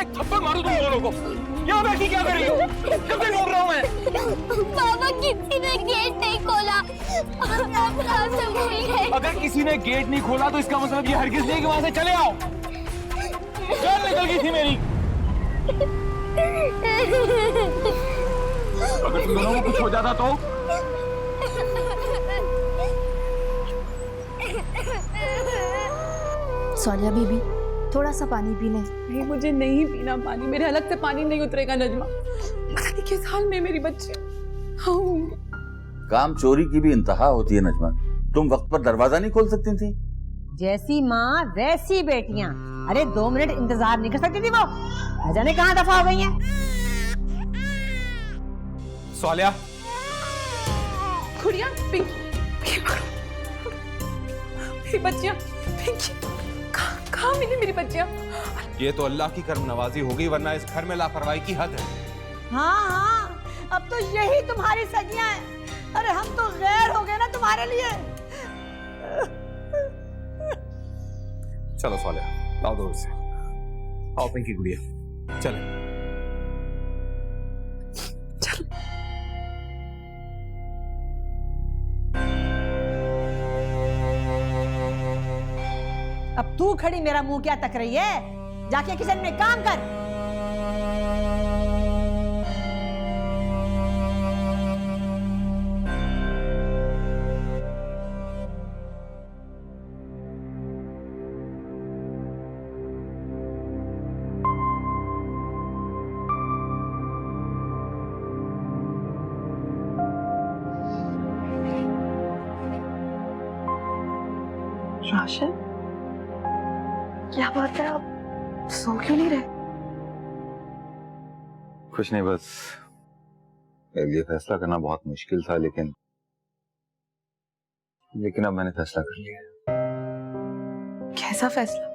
एक थप्पड़ मारूं तुम दोनों को। यहाँ बैठी क्या कर रही हो? कब से ढूंढ रहा हूँ मैं। पापा किसी ने गेट नहीं खोला, आप कहाँ से भूल गए? अगर किसी ने गेट नहीं खोला तो इसका मतलब ये हरगिज नहीं कि वहां से चले आओ। जान निकल गई थी मेरी। अगर तुम दोनों को कुछ हो जाता तो? सोनिया बीबी, थोड़ा सा पानी पी लें। नहीं, मुझे नहीं पीना पानी, मेरे हलक से पानी नहीं उतरेगा नजमा। पता नहीं किस हाल में मेरी बच्ची। काम चोरी की भी इंतहा होती है नजमा। तुम वक्त पर दरवाजा नहीं खोल सकती थी? जैसी माँ वैसी बेटियां। अरे 2 मिनट इंतजार नहीं कर सकती थी वो? जाने कहाँ दफा हो गई हैं? सोनिया, खुड़िया, पिंकी, मेरी बच्चियां, पिंकी, कहाँ मिली मेरी बच्चियां? ये तो अल्लाह की करम नवाजी हो गई, वरना इस घर में लापरवाही की हद है। हाँ, अब तो यही तुम्हारी सजियां हैं। अरे हम तो गैर हो गए ना तुम्हारे लिए। चलो सोनिया, लाओ दो इसे। आओ पिंकी गुड़िया, चले। अब तू खड़ी मेरा मुंह क्या तक रही है? जाके किचन में काम कर। रोशन, क्या बात है, आप सो क्यों नहीं रहे? कुछ नहीं, बस मेरे लिए फैसला करना बहुत मुश्किल था, लेकिन अब मैंने फैसला कर लिया। कैसा फैसला?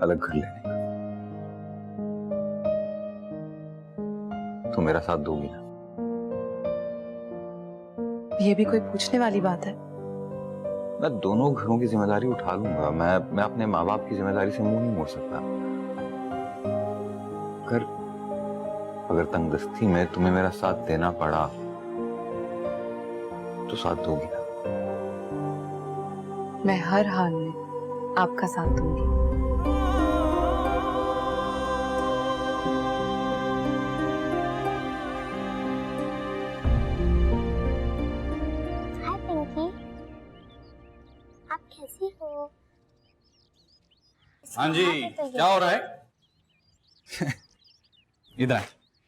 अलग घर लेने का। तुम मेरा साथ दोगी ना? ये भी कोई पूछने वाली बात है? मैं दोनों घरों की जिम्मेदारी उठा लूंगा। मैं अपने माँ बाप की जिम्मेदारी से मुंह नहीं मोड़ सकता। अगर तंगदस्ती में तुम्हें मेरा साथ देना पड़ा तो साथ दोगी ना? मैं हर हाल में आपका साथ दूंगी। हाय पिंकी, आप कैसी हो? हाँ जी, क्या हो रहा है? इधर आए,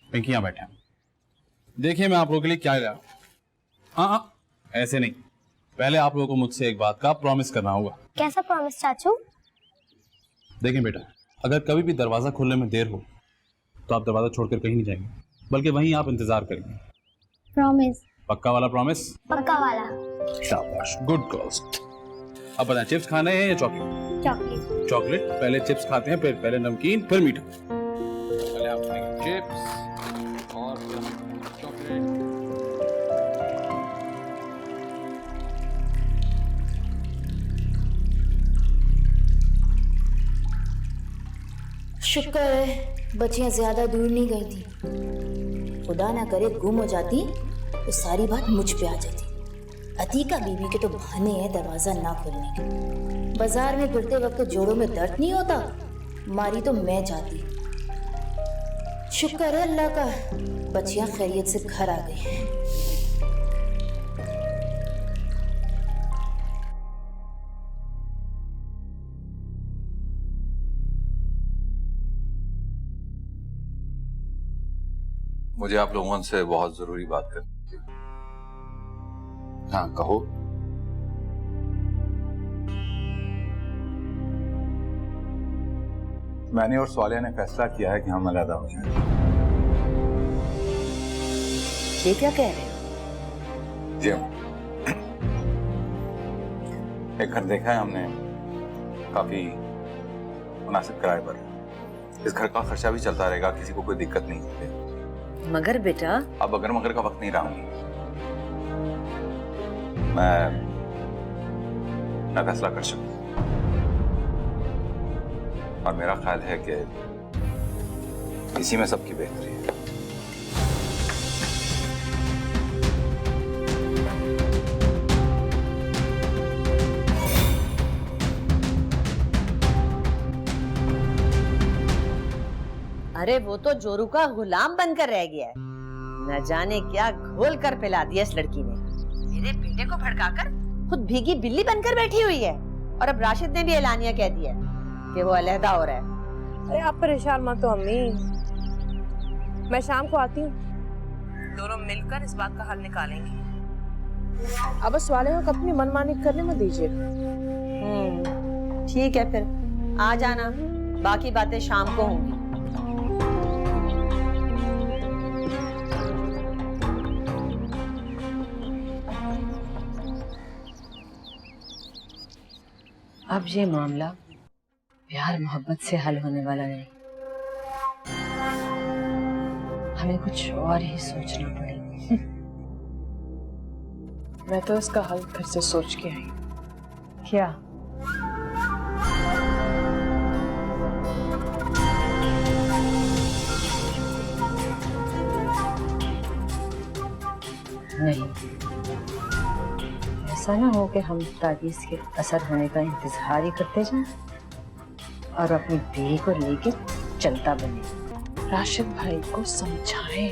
पिंकी यहाँ बैठे हैं। देखिए मैं आप लोगों के लिए क्या लाया। हाँ, ऐसे नहीं। पहले आप लोगों को मुझसे एक बात का प्रॉमिस करना होगा। कैसा प्रॉमिस चाचू? देखिए बेटा, अगर कभी भी दरवाजा खोलने में देर हो तो आप दरवाजा छोड़कर कहीं नहीं जाएंगे, बल्कि वहीं आप इंतजार करेंगे। प्रॉमिस? पक्का वाला प्रॉमिस? पक्का वाला। शाबाश, गुड गर्ल्स। अब बताएं, चिप्स खाने हैं या चॉकलेट? चॉकलेट। चॉकलेट? पहले चिप्स खाते हैं, फिर पहले नमकीन, फिर मीठा। पहले आप खाएंगे चिप्स और फिर चॉकलेट। शुक्र है बच्चियां ज्यादा दूर नहीं गई थी। खुदा ना करे गुम हो जाती तो सारी बात मुझ पे आ जाती। अतीका बीबी के तो बहाने हैं दरवाजा ना खोलने के। बाजार में फिरते वक्त जोड़ों में दर्द नहीं होता, मारी तो मैं जाती। शुक्र है अल्लाह का, बच्चियां खैरियत से घर आ गई हैं। मुझे आप लोगों से बहुत जरूरी बात करनी थी। हाँ कहो। मैंने और सोनिया ने फैसला किया है कि हम अलग हो जाएं। ये क्या कह रहे हो? जी एक घर देखा है हमने, काफी मुनासिब किराए पर। इस घर का खर्चा भी चलता रहेगा, किसी को कोई दिक्कत नहीं होती। मगर बेटा, अब अगर मगर का वक्त नहीं रहूंगी। मैं फैसला कर चुका और मेरा ख्याल है कि इसी में सबकी बेहतरी है। अरे वो तो जोरू का गुलाम बनकर रह गया है। न जाने क्या घोल कर पिला दिया इस लड़की ने। मेरे बेटे को भड़काकर खुद भीगी बिल्ली बनकर बैठी हुई है। और अब राशिद ने भी एलानिया कह दिया कि वो अलहदा हो रहा है। अरे आप परेशान मत हो अम्मी, मैं शाम को आती हूँ, दोनों मिलकर इस बात का हल निकालेंगे। अब बस वाले को अपनी मनमानी करने मत दीजिए। ठीक है, फिर आ जाना, बाकी बातें शाम को होंगी। अब ये मामला प्यार मोहब्बत से हल होने वाला नहीं, हमें कुछ और ही सोचना पड़ेगा। मैं तो इसका हल फिर से सोच के आई। क्या? नहीं, ऐसा ना हो कि हम ताबीज के असर होने का इंतजार ही करते जाएं और अपनी बीवी को लेके चलता बने। राशिद भाई को समझाएं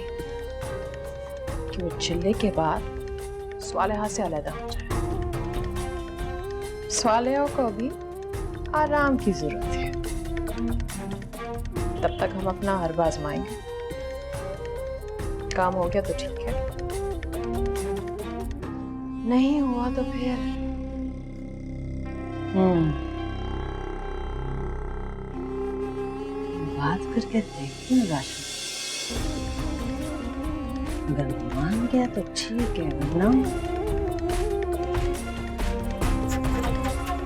कि वो चिल्ले के बाद स्वालेहा से अलग हो जाए। स्वालेहा को भी आराम की जरूरत है। तब तक हम अपना हर आजमाएंगे। काम हो गया तो ठीक है, नहीं हुआ तो फिर बात करके देखती हूँ राशिद, अगर मान गया तो ठीक है, वरना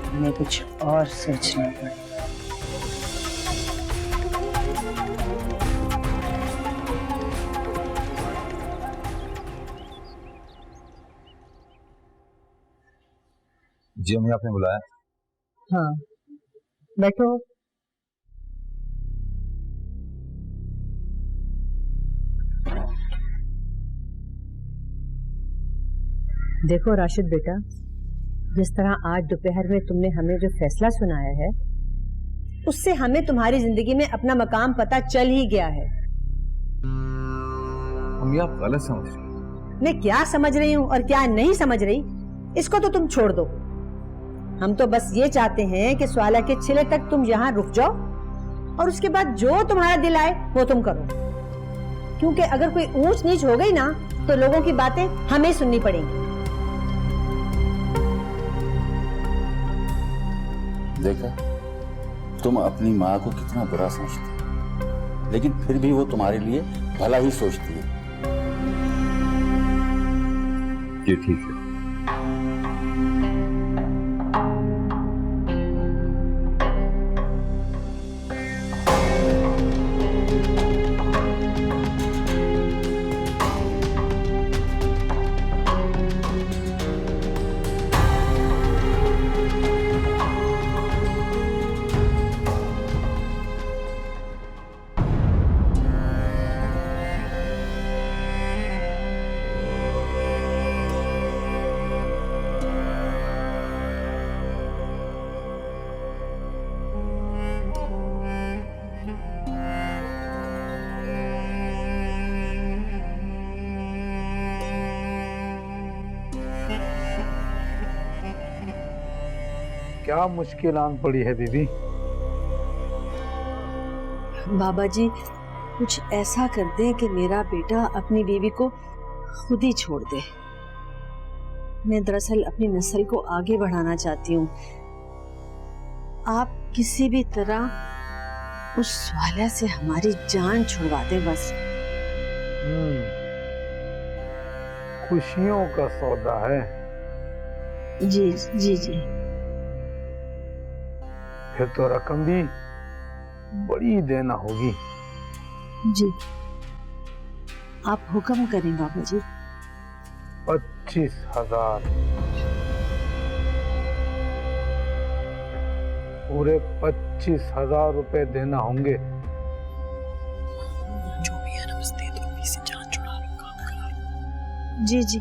हमें कुछ और सोचना पड़ेगा। जी अम्मी, आपने बुलाया? हाँ, बैठो। देखो राशिद बेटा, जिस तरह आज दोपहर में तुमने हमें जो फैसला सुनाया है, उससे हमें तुम्हारी जिंदगी में अपना मकाम पता चल ही गया है। अम्मी, आप गलत समझ रही हैं। मैं क्या समझ रही हूँ और क्या नहीं समझ रही, इसको तो तुम छोड़ दो। हम तो बस ये चाहते हैं कि स्वाला के छिले तक तुम यहाँ रुक जाओ और उसके बाद जो तुम्हारा दिल आए वो तुम करो। क्योंकि अगर कोई ऊंच नीच हो गई ना तो लोगों की बातें हमें सुननी पड़ेंगी। देखा, तुम अपनी माँ को कितना बुरा समझती, लेकिन फिर भी वो तुम्हारे लिए भला ही सोचती है। ये ठीक है। क्या मुश्किल आन पड़ी है बीबी? बाबा जी, कुछ ऐसा कर दें कि मेरा बेटा अपनी बीवी को खुद ही छोड़ दे। मैं दरअसल अपनी नस्ल को आगे बढ़ाना चाहती हूँ। आप किसी भी तरह उस स्वाला से हमारी जान छुड़वा दें बस। खुशियों का सौदा है। जी जी जी। फिर तो रकम भी बड़ी देना होगी। जी, आप हुक्म करें बाबा जी। 25,000, पूरे 25,000 रुपए देना होंगे। जी जी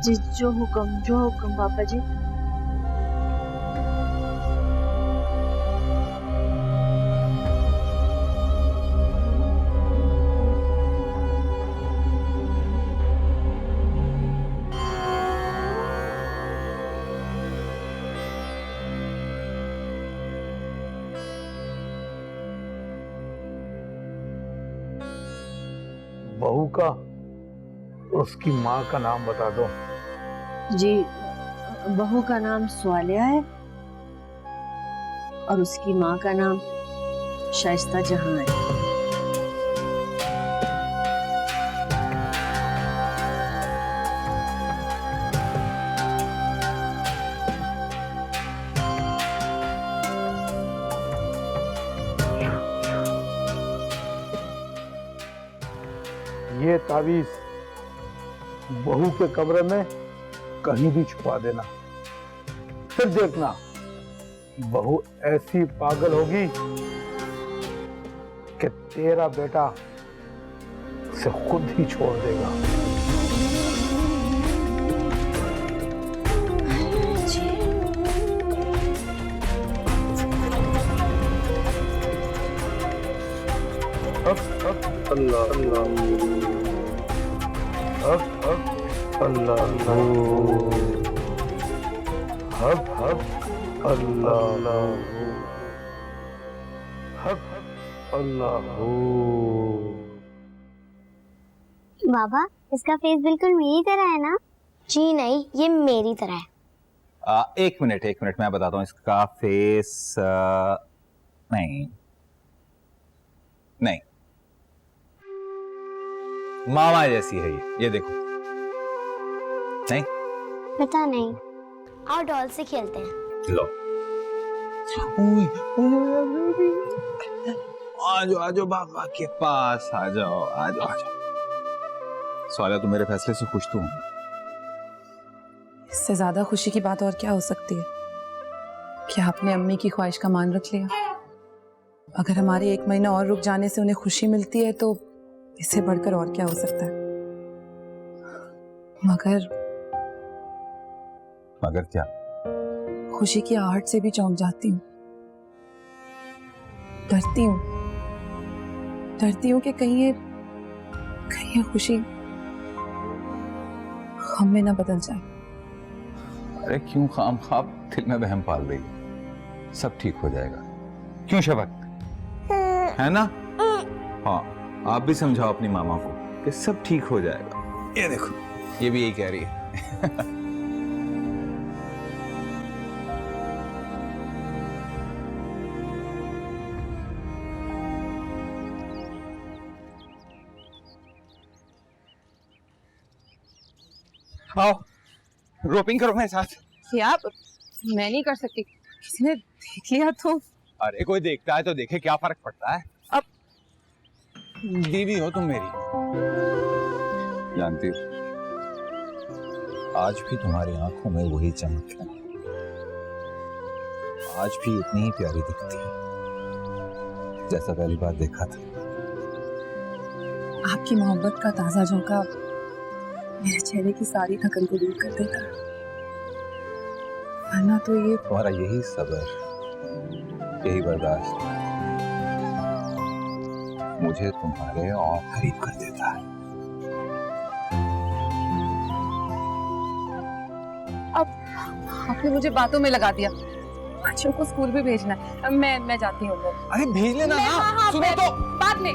जी, जो हुक्म पापा जी। बहू का उसकी माँ का नाम बता दो। जी, बहू का नाम स्वालिया है और उसकी माँ का नाम शाइस्ता जहां है। ये तावीज बहू के कमरे में कहीं भी छुपा देना। फिर देखना बहू ऐसी पागल होगी कि तेरा बेटा उसे खुद ही छोड़ देगा। अल्लाह अल्लाह अल्लाह अल्लाह। बाबा, इसका फेस बिल्कुल मेरी तरह है ना? जी नहीं, ये मेरी तरह है। एक मिनट मैं बताता हूँ इसका फेस। नहीं, मामा जैसी है ये देखो। नहीं पता नहीं, आओ डॉल से खेलते हैं। लो, आजो बाबा के पास आजो। स्वालिया, तुम मेरे फैसले से खुश तो हो? इससे ज्यादा खुशी की बात और क्या हो सकती है कि आपने अम्मी की ख्वाहिश का मान रख लिया। अगर हमारे 1 महीना और रुक जाने से उन्हें खुशी मिलती है तो इससे बढ़कर और क्या हो सकता है। मगर क्या? खुशी की आहट से भी चौंक जाती हूँ। डरती हूँ कि कहीं ये खुशी गम में ना बदल जाए। अरे क्यों खामख्वाह दिल में वहम पाल रही है? सब ठीक हो जाएगा। क्यों शफक, है ना? हाँ, आप भी समझाओ अपनी मामा को कि सब ठीक हो जाएगा। ये देखो, ये भी यही कह रही है। आओ, रोपिंग करो मेरे साथ। क्या? मैं नहीं कर सकती, किसी ने देख लिया तो। अरे कोई देखता है तो देखे, क्या फर्क पड़ता है। अब बीवी हो तुम मेरी। जानती हो, आज भी तुम्हारी आंखों में वही चमक है, आज भी उतनी ही प्यारी दिखती है जैसा पहली बार देखा था। आपकी मोहब्बत का ताजा झोंका मेरे चेहरे की सारी थकन को दूर कर देता है, वरना तो ये तुम्हारा यही सब्र, यही बर्दाश्त मुझे तुम्हारे और करीब कर देता है। अब आपने मुझे बातों में लगा दिया। बच्चों को स्कूल भी भेजना है, मैं जाती हूँ। अरे भेज लेना ना। हाँ, सुनो तो, बाद में।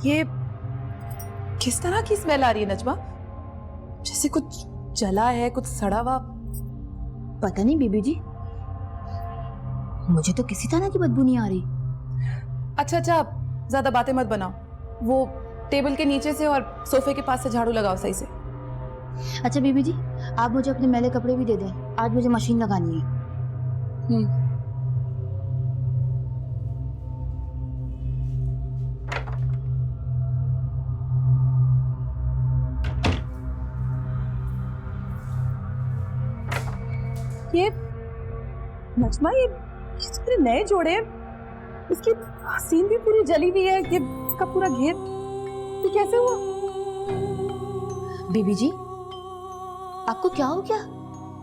ये किस तरह की स्मेल आ रही है नजमा? जैसे कुछ जला है, कुछ सड़ा हुआ। पता नहीं बीबी जी, मुझे तो किसी तरह की बदबू नहीं आ रही। अच्छा, ज्यादा बातें मत बनाओ। वो टेबल के नीचे से और सोफे के पास से झाड़ू लगाओ सही से। अच्छा बीबी जी, आप मुझे अपने मैले कपड़े भी दे दें, आज मुझे मशीन लगानी है। ये नजमा, ये कितने नए जोड़े हैं। इसकी सीन भी पूरी जली हुई है, ये का पूरा घेर। ये कैसे हुआ? बीबी जी, आपको क्या हो गया?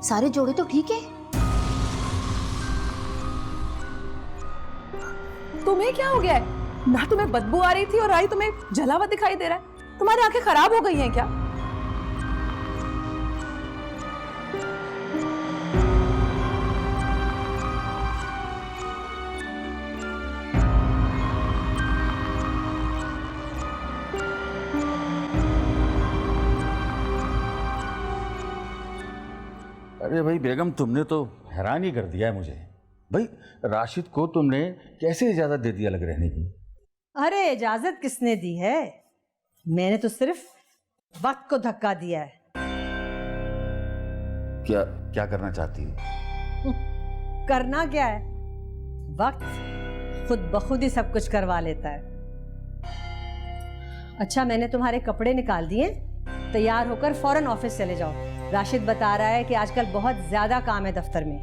सारे जोड़े तो ठीक है। तुम्हें क्या हो गया है? ना तुम्हें बदबू आ रही थी और आई तुम्हें जला हुआ दिखाई दे रहा है। तुम्हारी आंखें खराब हो गई हैं क्या? अरे भाई बेगम, तुमने तो हैरान ही कर दिया है मुझे। भाई राशिद को तुमने कैसे इजाजत दे दिया अलग रहने की? अरे इजाजत किसने दी है? मैंने तो सिर्फ वक्त को धक्का दिया है। क्या क्या करना चाहती है? करना क्या है, वक्त खुद बखुद ही सब कुछ करवा लेता है। अच्छा, मैंने तुम्हारे कपड़े निकाल दिए, तैयार होकर फौरन ऑफिस चले जाओ। राशिद बता रहा है कि आजकल बहुत ज्यादा काम है दफ्तर में।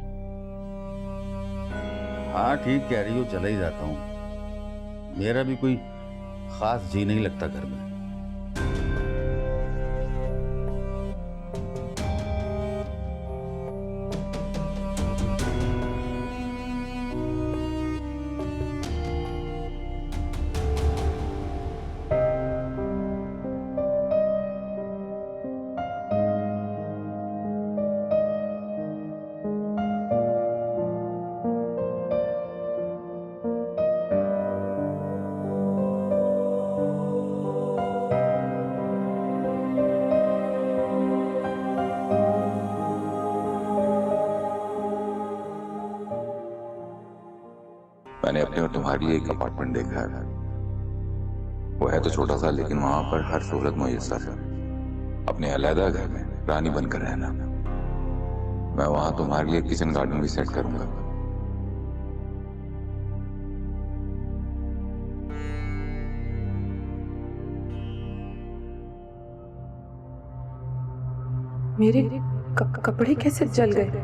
हाँ ठीक कह रही हो, चला ही जाता हूँ। मेरा भी कोई खास जी नहीं लगता घर में। मैंने अपने और तुम्हारी एक अपार्टमेंट देखा है। वो है तो छोटा सा, लेकिन वहां पर हर सहूलत मुयस्सर है। अपने अलग घर में रानी बनकर रहना। मैं वहां तुम्हारे लिए किचन गार्डन भी सेट करूंगा। मेरे कपड़े कैसे जल गए?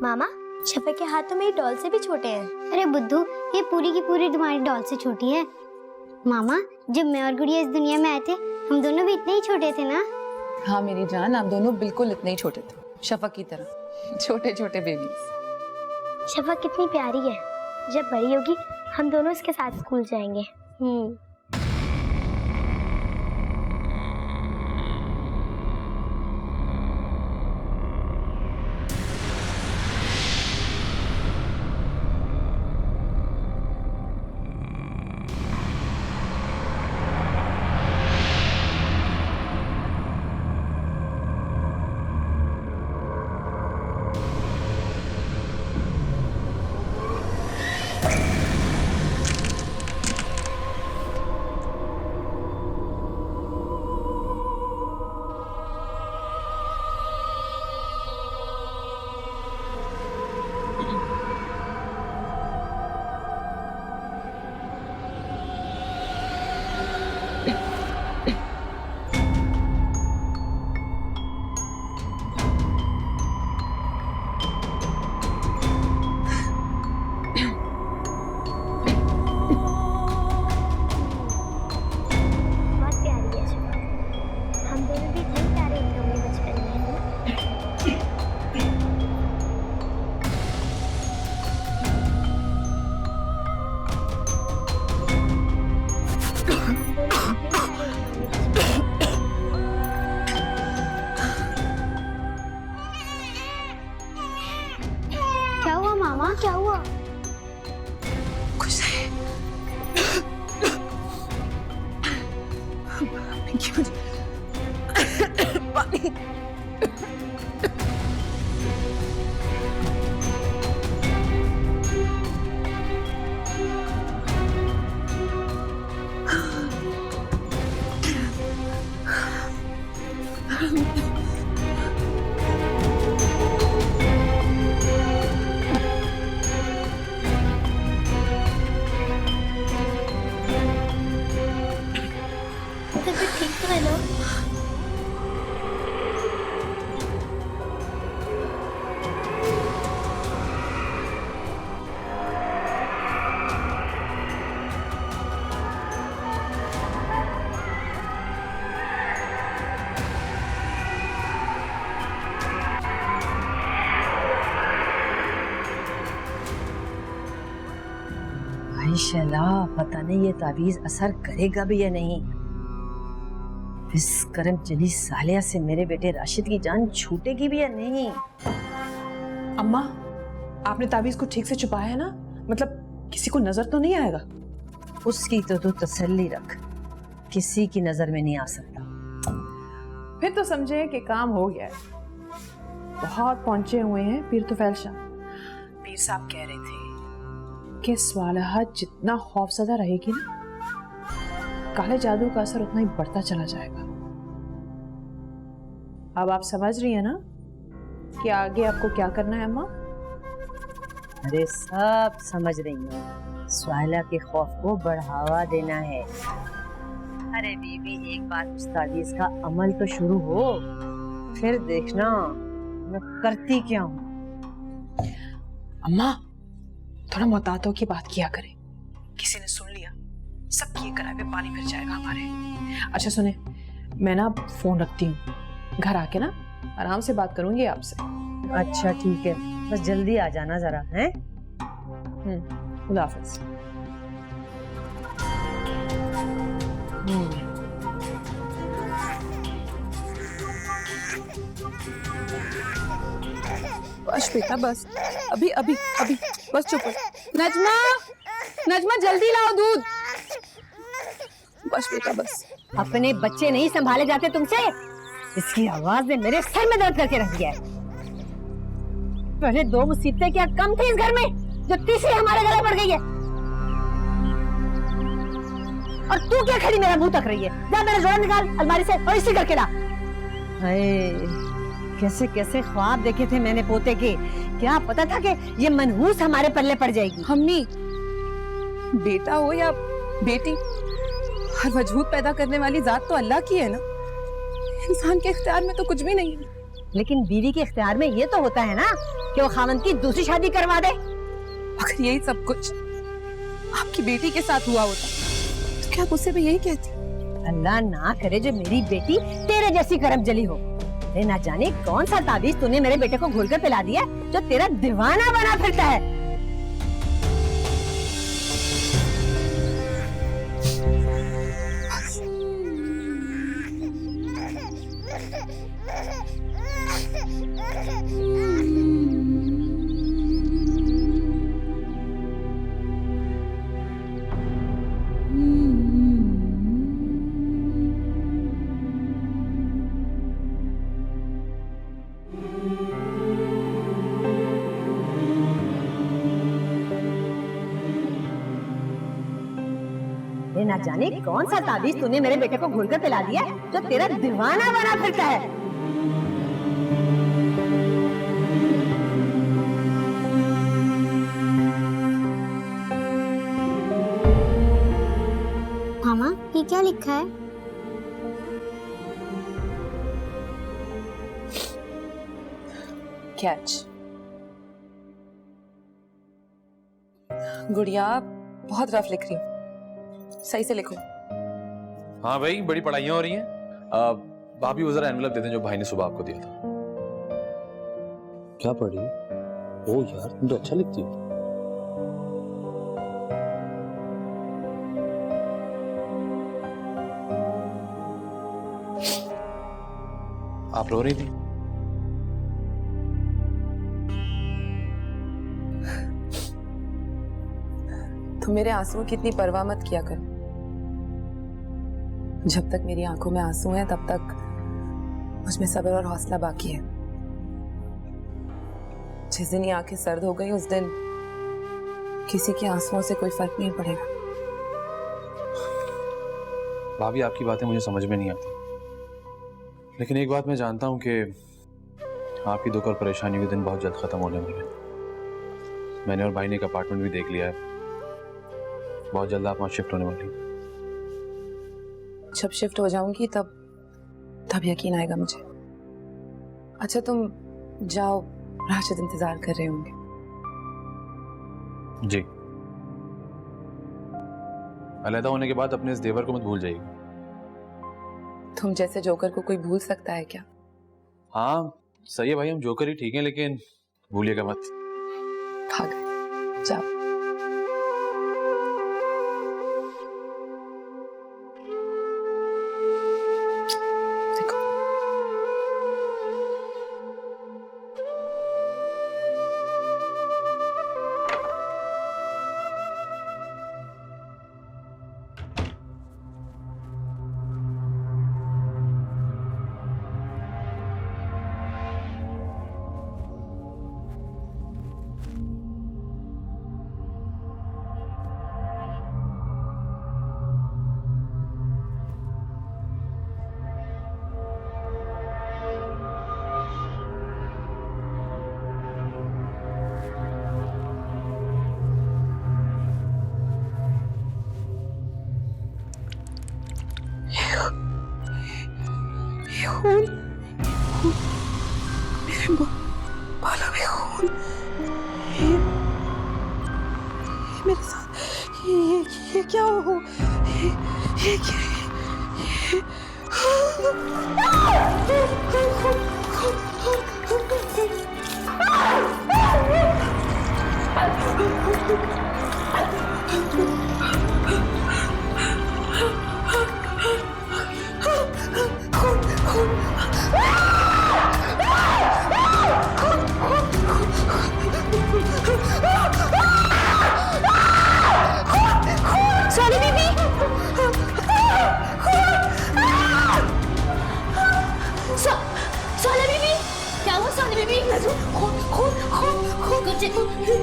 मामा, शफक के हाथ तो मेरी डॉल से भी छोटे हैं। अरे बुद्धू, ये पूरी की पूरी तुम्हारी डॉल से छोटी है। मामा, जब मैं और गुड़िया इस दुनिया में आए थे, हम दोनों भी इतने ही छोटे थे ना? हाँ मेरी जान, आप दोनों बिल्कुल इतने ही छोटे थे, शफक की तरह, छोटे छोटे बेबीज। शफक कितनी प्यारी है। जब बड़ी होगी हम दोनों इसके साथ स्कूल जाएंगे। इंशाल्लाह पता नहीं ये ताबीज असर करेगा भी या नहीं। इस करम चली सालिया से मेरे बेटे राशिद की जान छूटेगी भी या नहीं। अम्मा, आपने ताबीज को ठीक से छुपाया है ना? मतलब किसी को नजर तो नहीं आएगा? उसकी तो तू तसल्ली रख, किसी की नजर में नहीं आ सकता। फिर तो समझे कि काम हो गया है। बहुत पहुंचे हुए हैं पीर तुफैल शाह। पीर साहब कह रहे थे कि स्वालहा जितना खौफज़दा रहेगी ना, काले जादू का असर उतना ही बढ़ता चला जाएगा। अब आप समझ रही हैं ना कि आगे आपको क्या करना है अम्मा? अरे सब समझ रही हूँ, स्वाला के खौफ को बढ़ावा देना है। अरे बीबी, एक बार उस ताबीज का अमल तो शुरू हो, फिर देखना मैं करती क्या हूँ। अम्मा, थोड़ा मोहतातों की बात किया करें। किसी ने सुन लिया, सबकी किराए पे पानी फिर जाएगा हमारे। अच्छा सुने, मैं ना फोन रखती हूँ, घर आके ना आराम से बात करूंगी आपसे। अच्छा ठीक है, बस जल्दी आ जाना जरा, हैं? खुदा हाफिज। बस बेटा बस, अभी अभी अभी बस चुप हो। नजमा, नजमा जल्दी लाओ दूध। बस बेटा बस। अपने बच्चे नहीं संभाले जाते तुमसे? इसकी आवाज ने मेरे सर में दर्द करके रख दिया है। पहले दो मुसीबतें क्या कम थी इस घर में, जो तीसरी हमारे गले पड़ गई है। और तू क्या खड़ी मेरा मुंह तक रही है? जा मेरा जोड़ा निकाल अलमारी से और इसी करके ला। कैसे कैसे ख्वाब देखे थे मैंने पोते के, क्या पता था कि ये मनहूस हमारे पल्ले पड़ जाएगी। अम्मी, बेटा हो या बेटी, हर वजूद पैदा करने वाली जात तो अल्लाह की है ना। इंसान के इख्तियार में तो कुछ भी नहीं है। लेकिन बीवी के इख्तियार में ये तो होता है ना कि वो खामंद की दूसरी शादी करवा दे। अगर यही सब कुछ आपकी बेटी के साथ हुआ होता तो क्या मुझसे भी यही कहती? अल्लाह ना करे जो मेरी बेटी तेरे जैसी करम जली हो। अरे ना जाने कौन सा ताबीज तूने मेरे बेटे को घोलकर पिला दिया जो तेरा दीवाना बना फिरता है। ना जाने कौन सा ताबीज तूने मेरे बेटे को घोलकर पिला दिया जो तेरा दीवाना बना फिरता है। मामा, ये क्या लिखा है? कैच। गुड़िया बहुत रफ लिख रही हूँ, सही से लिखो। हाँ भाई, बड़ी पढ़ाइयाँ हो रही हैं। भाभी वो जरा एनवलप देते हैं जो भाई ने सुबह आपको दिया था। क्या पढ़ी? ओ यार, तुम तो अच्छा लिखती हो। आप रो रही थी? तुम मेरे आंसुओं की इतनी परवाह मत किया करो। जब तक मेरी आंखों में आंसू हैं तब तक मुझ में सब्र और हौसला बाकी है। जिस दिन ये आंखें सर्द हो गई उस दिन किसी के आंसुओं से कोई फर्क नहीं पड़ेगा। भाभी, आपकी बातें मुझे समझ में नहीं आती, लेकिन एक बात मैं जानता हूं कि आपकी दुख और परेशानी के दिन बहुत जल्द खत्म होने वाले हैं। मैंने और भाई ने एक अपार्टमेंट भी देख लिया है, बहुत जल्द आप वहां शिफ्ट होने वाली। जब शिफ्ट हो जाऊंगी तब यकीन आएगा मुझे। अच्छा तुम जाओ, राशिद इंतजार कर रहे होंगे। जी। अलहदा होने के बाद अपने इस देवर को मत भूल जाइएगा। तुम जैसे जोकर को कोई भूल सकता है क्या? हाँ सही है भाई, हम जोकर ही ठीक हैं, लेकिन भूलिएगा मत। भाग जाओ। खून, मेरे बालों में खून, ये मेरे साथ ये क्या हो, ये क्या, सोनी बीबी, सोनी बीबी, क्या हुआ सोनी बीबी?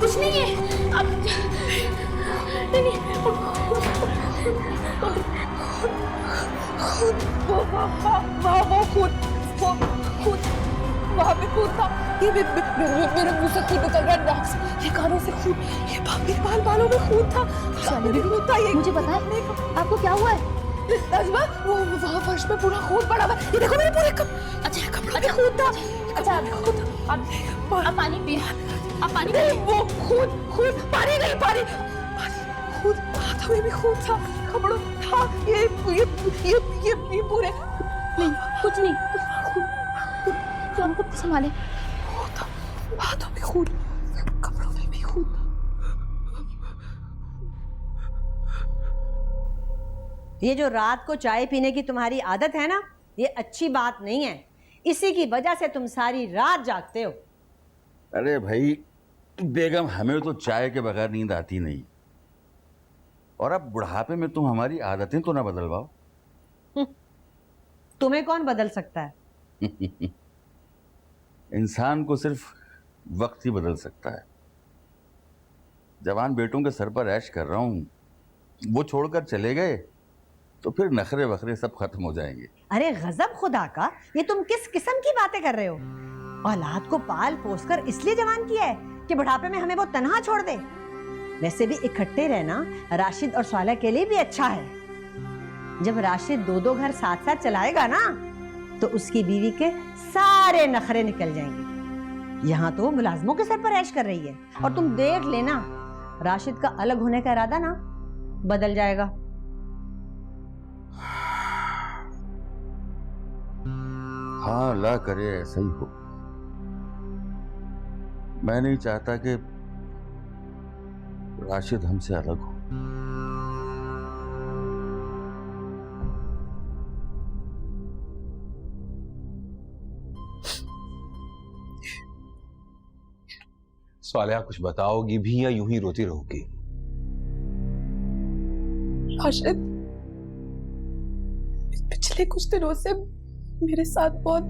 कुछ नहीं है। अब नहीं, वो खून वहाँ पे खून था। ये मेरे मुंह से खून निकल रहा है, नाक से, ये कानों से खून, ये मेरे बालों में खून था। खून था ये। मुझे पता है आपको क्या हुआ है? नजमा, वो वहाँ फर्श पे पूरा खून पड़ा हुआ है। ये देखो मेरे पूरे कपड़े में खून था। अच्छा आप पानी पिए, आप पानी पिए। वो खून पानी नहीं, पानी खून, हाथों में भी खून था, कपड़ों था, ये पूरे नहीं, कुछ नहीं, तो हमको संभाले। हाथों में खून, कपड़ों में भी खून। ये जो रात को चाय पीने की तुम्हारी आदत है ना, ये अच्छी बात नहीं है। इसी की वजह से तुम सारी रात जागते हो। अरे भाई बेगम, हमें तो चाय के बगैर नींद आती नहीं, और अब बुढ़ापे में तुम हमारी आदतें तो ना बदलवाओ। तुम्हें कौन बदल सकता है? इंसान को सिर्फ वक्त ही बदल सकता है। जवान बेटों के सर पर ऐश कर रहा हूं, वो छोड़कर चले गए तो फिर नखरे वखरे सब खत्म हो जाएंगे। अरे गजब खुदा का, ये तुम किस किस्म की बातें कर रहे हो? औलाद को पाल पोस कर इसलिए जवान किया है कि बुढ़ापे में हमें वो तन्हा छोड़ दे। वैसे भी इकट्ठे रहना राशिद और स्वाला के लिए भी अच्छा है। जब राशिद 2-2 घर साथ साथ चलाएगा ना, तो उसकी बीवी के सारे नखरे निकल जाएंगे। यहाँ तो मुलाजमों के सर पर ऐश कर रही है, और तुम देख लेना राशिद का अलग होने का इरादा ना बदल जाएगा। हाँ, अल्लाह करे ऐसा ही हो। मैं नहीं चाहता कि राशिद हमसे अलग हो। सालिया, कुछ बताओगी भी या यूं ही रोती रहोगी? राशिद, पिछले कुछ दिनों से मेरे साथ बहुत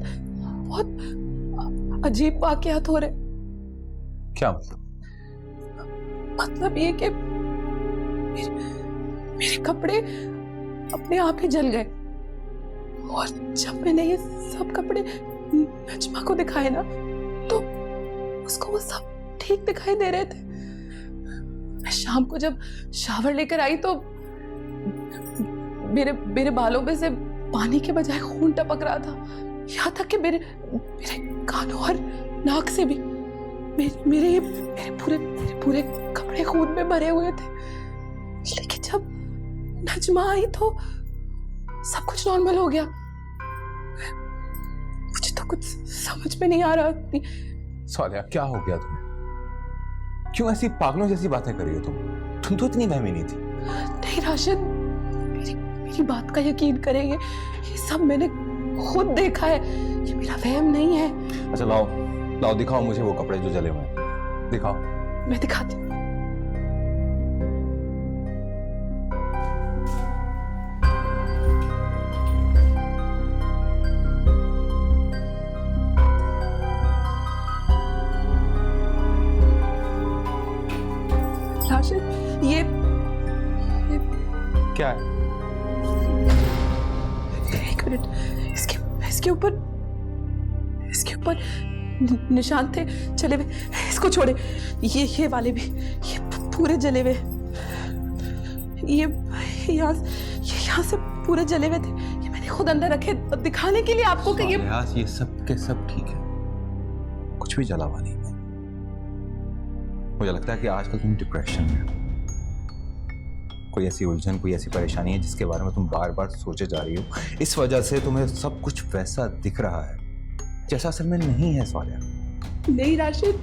अजीब वाकयात हो रहे। क्या मतलब? मतलब ये कि मेरे कपड़े अपने आप ही जल गए, और जब मैंने ये सब कपड़े नजमा को दिखाए ना, तो उसको वो सब ठीक दिखाई दे रहे थे। मैं शाम को जब शावर लेकर आई तो मेरे बालों में से पानी के बजाय खून टपक रहा था। यहाँ तक कि मेरे कानों और नाक से भी मेरे पूरे कपड़े खून में भरे हुए थे। लेकिन जब नजमा आई तो सब कुछ नॉर्मल हो गया। मुझे तो कुछ समझ में नहीं आ रहा। सालिया, क्या हो गया तुम्हें? क्यों ऐसी पागलों जैसी बातें कर रही हो तुम तो इतनी बहमी नहीं थी। नहीं राशिद, मेरी बात का यकीन करेंगे, ये सब मैंने खुद देखा है, ये मेरा वहम नहीं है। अच्छा लाओ दिखाओ मुझे वो कपड़े जो जले हुए हैं, दिखाओ। मैं दिखाती हूँ। राशिद, ये क्या है? एक मिनट, इसके ऊपर निशान थे जले हुए। इसको छोड़े, ये वाले भी, ये पूरे जले हुए। ये यहाँ से पूरे जले हुए थे। ये मैंने खुद अंदर रखे दिखाने के लिए आपको कि ये सब के सब ठीक है, कुछ भी जला हुआ नहीं है। मुझे लगता है कि आजकल तुम डिप्रेशन में हो, कोई ऐसी उलझन, कोई ऐसी परेशानी है जिसके बारे में तुम बार बार सोचे जा रही हो, इस वजह से तुम्हें सब कुछ वैसा दिख रहा है जैसा असल में नहीं है। स्वालिया नहीं राशिद,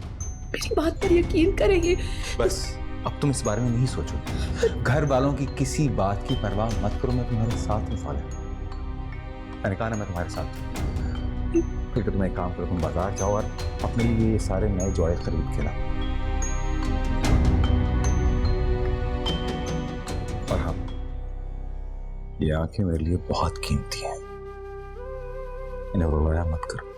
मेरी बात पर यकीन करेंगे। बस अब तुम इस बारे में नहीं सोचो, घर वालों की किसी बात की परवाह मत करो, मैं तुम्हारे साथ हूँ स्वालिया। मैंने कहा ना मैं तुम्हारे साथ हूँ। फिर तुम एक काम करो, तुम बाजार जाओ और अपने लिए ये सारे नए जोड़े खरीद के लाओ। और हाँ, ये आंखें मेरे लिए बहुत कीमती हैं, इन्हें रोया मत करो।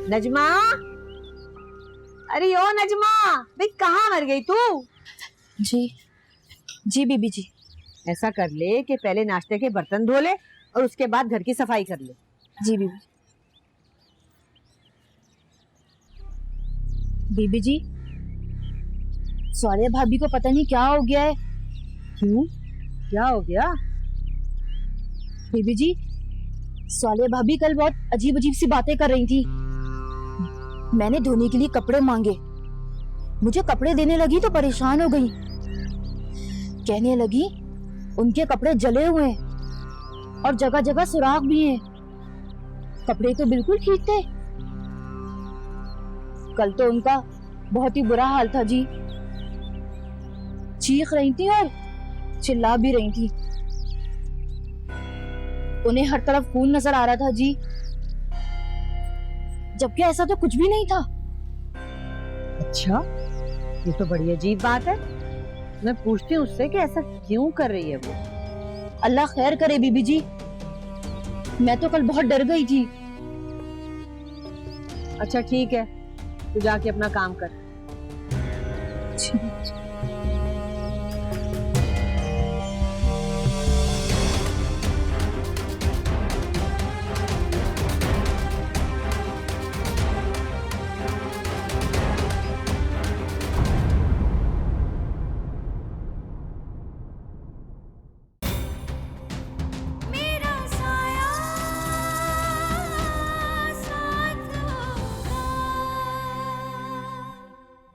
नजमा, अरे ओ नजमा, भाई कहाँ मर गई तू? जी बीबी जी। ऐसा कर ले कि पहले नाश्ते के बर्तन धो ले और उसके बाद घर की सफाई कर ले। जी बीबी। बीबी जी, स्वालिया भाभी को पता नहीं क्या हो गया है। क्यों, क्या हो गया? बीबी जी, स्वालिया भाभी कल बहुत अजीब अजीब सी बातें कर रही थी। मैंने धोने के लिए कपड़े मांगे, मुझे कपड़े देने लगी तो परेशान हो गई। कहने लगी उनके कपड़े जले हुए हैं और जगह जगह सुराख भी हैं। कपड़े तो बिल्कुल ठीक थे। कल तो उनका बहुत ही बुरा हाल था जी, चीख रही थी और चिल्ला भी रही थी। उन्हें हर तरफ खून नजर आ रहा था जी, जबकि ऐसा तो कुछ भी नहीं था। अच्छा, ये तो बड़ी अजीब बात है। मैं पूछती हूँ उससे कि ऐसा क्यों कर रही है वो। अल्लाह खैर करे बीबी जी, मैं तो कल बहुत डर गई थी। अच्छा ठीक है, तू जाके अपना काम कर।